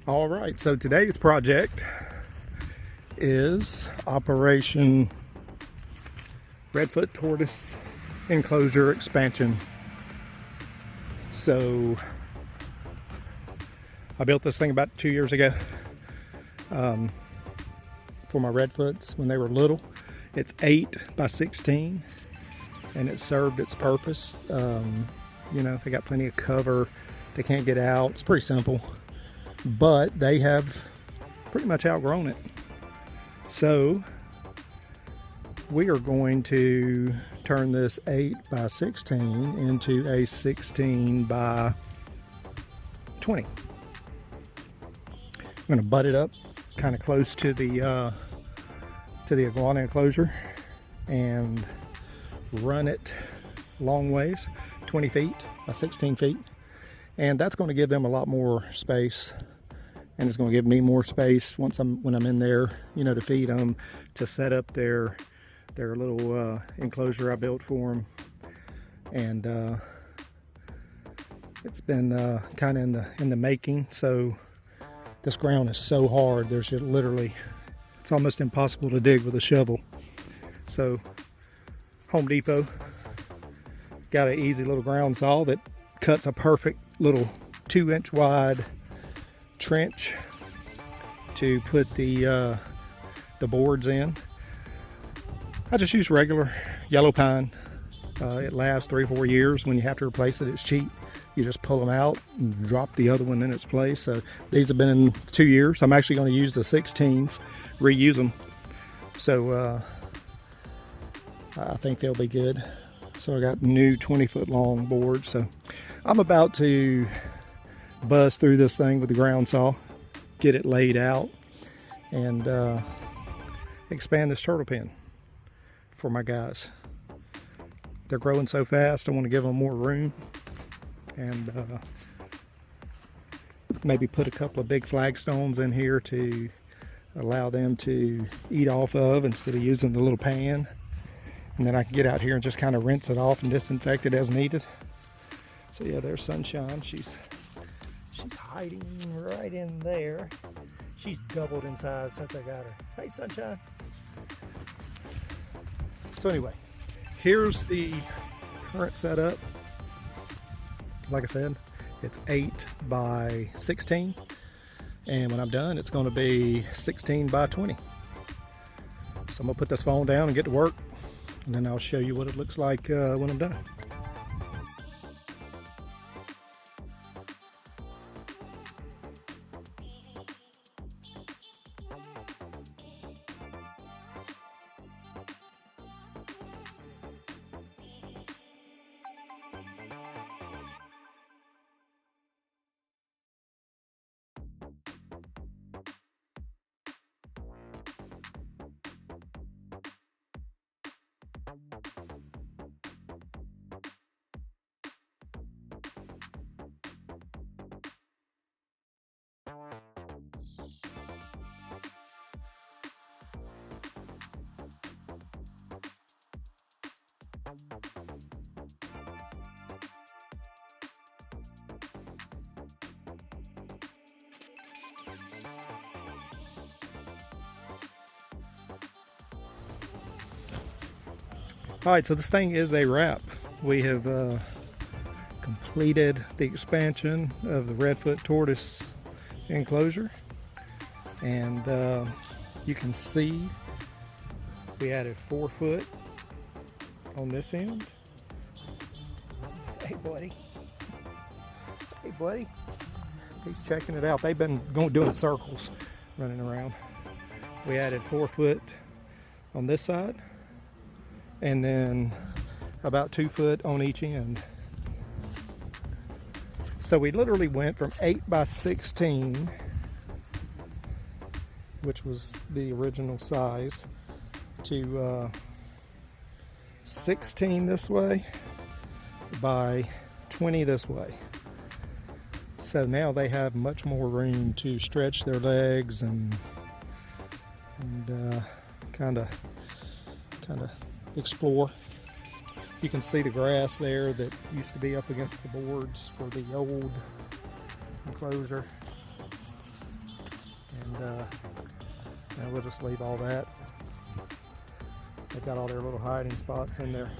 All right, so today's project is Operation Redfoot Tortoise enclosure expansion. So I built this thing about 2 years ago for my Redfoots when they were little. It's 8 by 16 and it served its purpose. You know, they got plenty of cover, they can't get out. It's pretty simple, but they have pretty much outgrown it. So we are going to turn this 8 by 16 into a 16 by 20. I'm going to butt it up kind of close to the iguana enclosure and run it long ways, 20 feet by 16 feet. And that's going to give them a lot more space, and it's going to give me more space when I'm in there, you know, to feed them, to set up their little enclosure I built for them. And it's been kind of in the making. So this ground is so hard, there's just literally, it's almost impossible to dig with a shovel. So Home Depot got an easy little ground saw that cuts a perfect little 2-inch wide trench to put the boards in. I just use regular yellow pine. It lasts 3 or 4 years. When you have to replace it, it's cheap. You just pull them out and drop the other one in its place. So these have been in 2 years. I'm actually going to use the 16s, reuse them. So I think they'll be good. So I got new 20-foot long boards. So I'm about to buzz through this thing with the ground saw, get it laid out, and expand this turtle pen for my guys. They're growing so fast, I want to give them more room, and maybe put a couple of big flagstones in here to allow them to eat off of instead of using the little pan. And then I can get out here and just kind of rinse it off and disinfect it as needed. So yeah, there's Sunshine. She's hiding right in there. She's doubled in size since I got her. Hey, Sunshine. So anyway, here's the current setup. Like I said, it's 8 by 16. And when I'm done, it's going to be 16 by 20. So I'm going to put this phone down and get to work. And then I'll show you what it looks like when I'm done. All right, so this thing is a wrap. We have completed the expansion of the Redfoot Tortoise enclosure, and you can see we added 4 foot on this end. Hey buddy, hey buddy, he's checking it out. They've been doing circles, running around. We added 4 foot on this side, and then about 2 foot on each end. So we literally went from 8 by 16, which was the original size, to 16 this way by 20 this way. So now they have much more room to stretch their legs and kind of explore. You can see the grass there that used to be up against the boards for the old enclosure. and we'll just leave all that. They've got all their little hiding spots in there,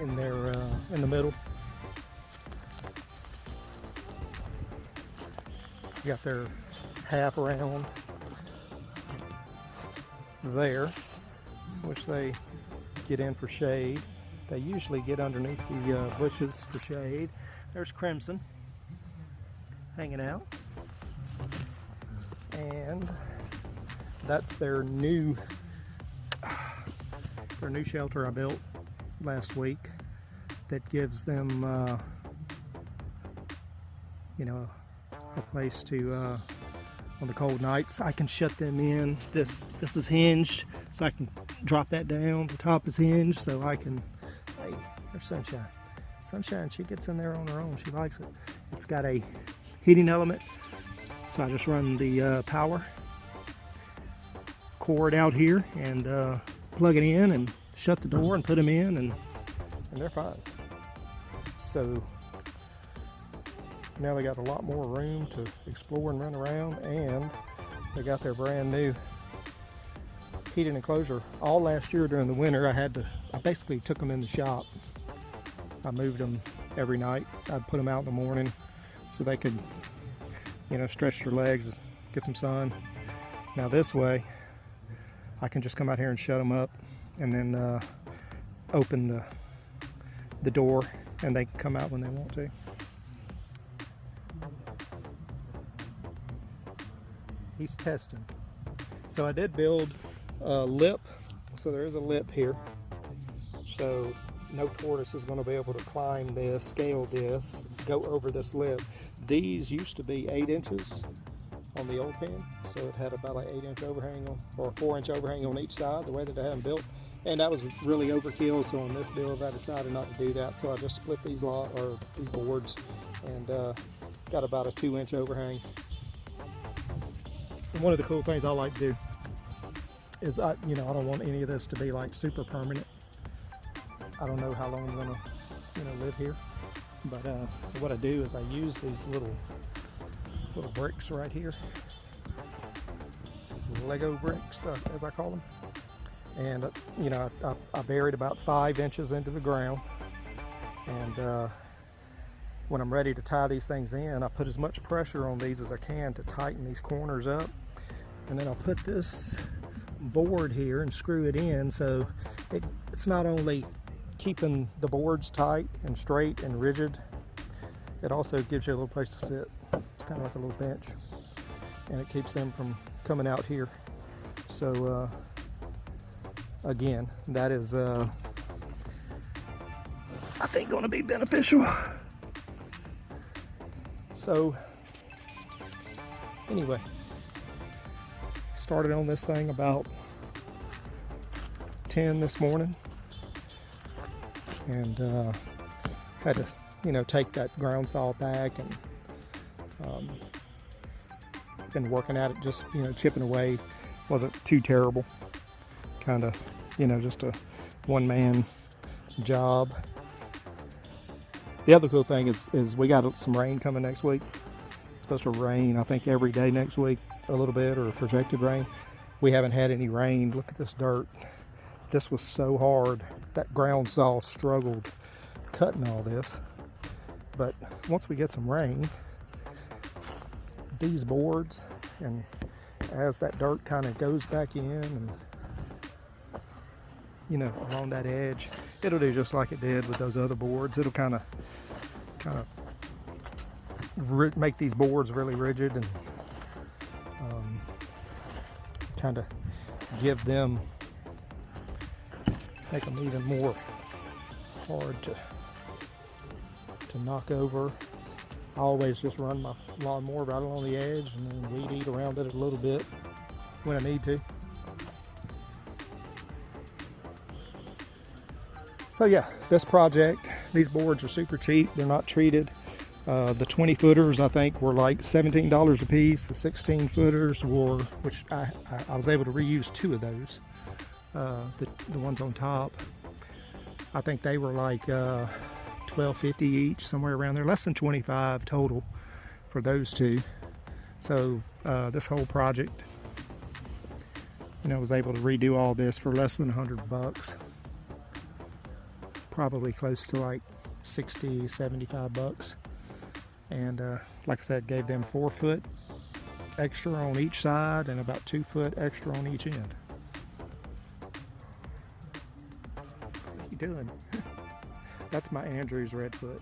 in the middle. Got their half around there, which they get in for shade. They usually get underneath the bushes for shade. There's Crimson hanging out, and that's their new shelter I built last week that gives them you know, a place to on the cold nights. I can shut them in. This is hinged, so I can drop that down. The top is hinged, so I can, hey, there's Sunshine. Sunshine, she gets in there on her own. She likes it. It's got a heating element, so I just run the power cord out here and plug it in and shut the door and put them in, and they're fine. So now they got a lot more room to explore and run around, and they got their brand new heated enclosure. All last year during the winter, I basically took them in the shop. I moved them every night. I'd put them out in the morning so they could, you know, stretch their legs, get some sun. Now this way, I can just come out here and shut them up, and then open the door, and they can come out when they want to. He's testing. So I did build a lip, so there is a lip here. So no tortoise is going to be able to climb this, scale this, go over this lip. These used to be 8 inches on the old pen, so it had about an 8-inch overhang or a 4-inch overhang on each side, the way that I had them built. And that was really overkill, so on this build I decided not to do that. So I just split these boards and got about a 2-inch overhang. And one of the cool things I like to do is I don't want any of this to be like super permanent. I don't know how long I'm gonna, live here. But so what I do is I use these little bricks right here, these Lego bricks, as I call them. And I buried about 5 inches into the ground, and when I'm ready to tie these things in, I put as much pressure on these as I can to tighten these corners up, and then I'll put this board here and screw it in, so it's not only keeping the boards tight and straight and rigid, it also gives you a little place to sit. It's kind of like a little bench, and it keeps them from coming out here. So again, that is I think going to be beneficial. So anyway, started on this thing about 10 this morning, and had to take that ground saw back, and been working at it, just chipping away. Wasn't too terrible, kind of just a one-man job. The other cool thing is we got some rain coming next week. It's supposed to rain, I think, every day next week, a little bit, or projected rain. We haven't had any rain. Look at this dirt. This was so hard. That ground saw struggled cutting all this. But once we get some rain, these boards, and as that dirt kind of goes back in, and along that edge, it'll do just like it did with those other boards. It'll kind of make these boards really rigid, and kind of make them even more hard to knock over. I always just run my lawnmower right along the edge, and then weed eat around it a little bit when I need to. So yeah, this project, these boards are super cheap. They're not treated. The 20 footers I think were like $17 a piece. The 16 footers were, which I was able to reuse 2 of those. The ones on top, I think they were like $12.50 each, somewhere around there. Less than 25 total for those 2. So this whole project, you know, was able to redo all this for less than $100. Probably close to like 60, 75 bucks. And like I said, gave them 4 foot extra on each side and about 2 foot extra on each end. What are you doing? That's my Andrews Redfoot.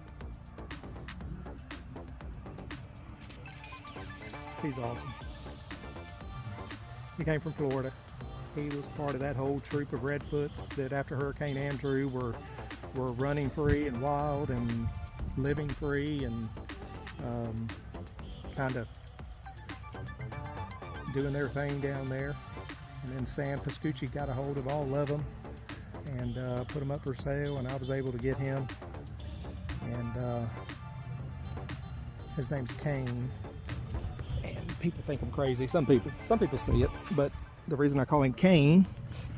He's awesome. He came from Florida. He was part of that whole troop of Redfoots that after Hurricane Andrew were running free and wild and living free and kind of doing their thing down there. And then Sam Pascucci got a hold of all of them and put them up for sale, and I was able to get him. And his name's Kane. And people think I'm crazy. Some people see it, but the reason I call him Kane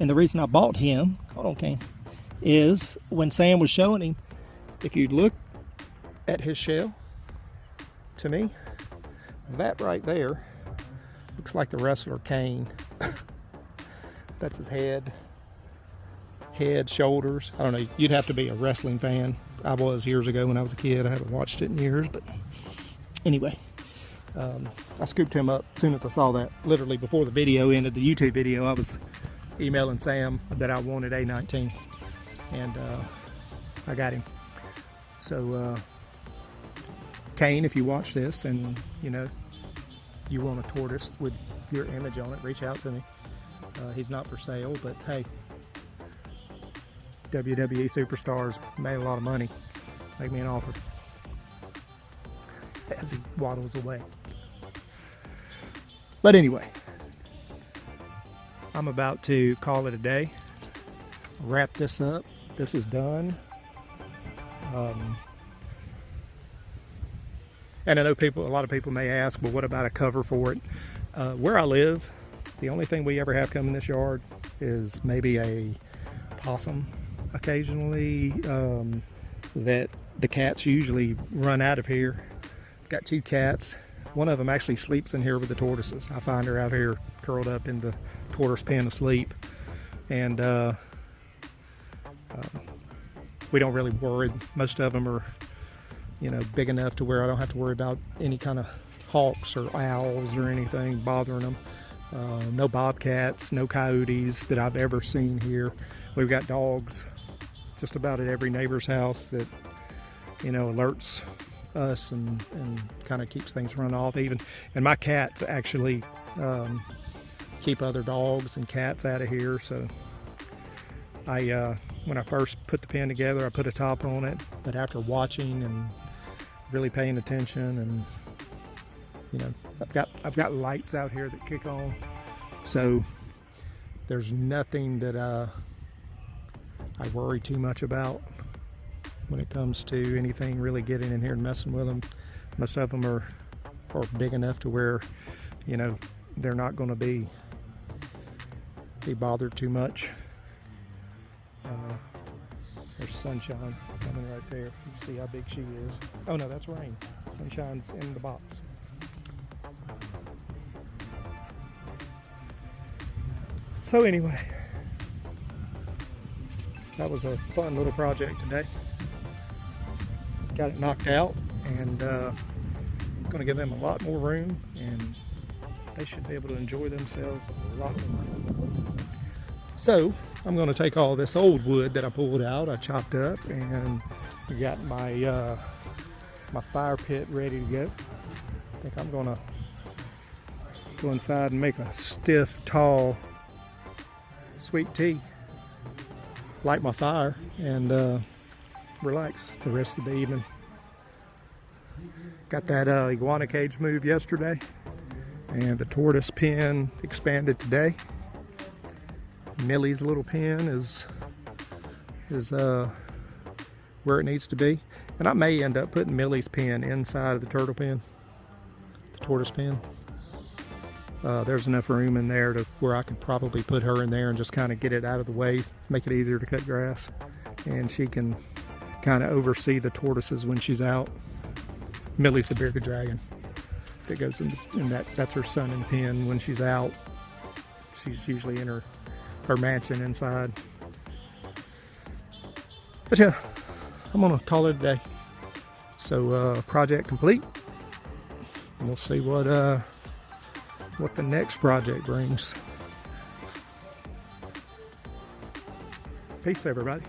and the reason I bought him, hold on Kane, is when Sam was showing him, if you look at his shell, to me, that right there looks like the wrestler Kane. That's his head, shoulders. I don't know, you'd have to be a wrestling fan. I was years ago when I was a kid. I haven't watched it in years, but anyway, I scooped him up as soon as I saw that. Literally before the video ended, the YouTube video, I was emailing Sam that I wanted A19, and I got him. So Kane, if you watch this and you know you want a tortoise with your image on it, reach out to me. He's not for sale, but hey, WWE superstars made a lot of money. Make me an offer. As he waddles away. But anyway, I'm about to call it a day. Wrap this up. This is done. And I know a lot of people may ask, well, what about a cover for it? Where I live, the only thing we ever have come in this yard is maybe a possum occasionally, that the cats usually run out of here. I've got 2 cats. One of them actually sleeps in here with the tortoises. I find her out here curled up in the tortoise pen asleep. And we don't really worry. Most of them are, you know, big enough to where I don't have to worry about any kind of hawks or owls or anything bothering them. No bobcats, no coyotes that I've ever seen here. We've got dogs just about at every neighbor's house that, you know, alerts us and kind of keeps things run off even. And my cats actually keep other dogs and cats out of here. So when I first put the pen together, I put a top on it, but after watching and really paying attention, and you know, I've got lights out here that kick on, so there's nothing that I worry too much about when it comes to anything really getting in here and messing with them. Most of them are big enough to where, you know, they're not going to be bothered too much. There's Sunshine coming right there. You can see how big she is. Oh no, that's Rain. Sunshine's in the box. So anyway, that was a fun little project today. Got it knocked out, and I'm going to give them a lot more room, and they should be able to enjoy themselves a lot more. So I'm going to take all this old wood that I pulled out, I chopped up, and I got my my fire pit ready to go. I think I'm going to go inside and make a stiff, tall, sweet tea, light my fire, and relax the rest of the evening. Got that iguana cage moved yesterday, and the tortoise pen expanded today. Millie's little pen is where it needs to be, and I may end up putting Millie's pen inside of the turtle pen, the tortoise pen. There's enough room in there to where I could probably put her in there and just kind of get it out of the way, make it easier to cut grass, and she can kind of oversee the tortoises when she's out. Millie's the bearded dragon. that goes in that. That's her sun and pen when she's out. She's usually in her mansion inside. But yeah, I'm gonna call it a day. So project complete. And we'll see what the next project brings. Peace, everybody.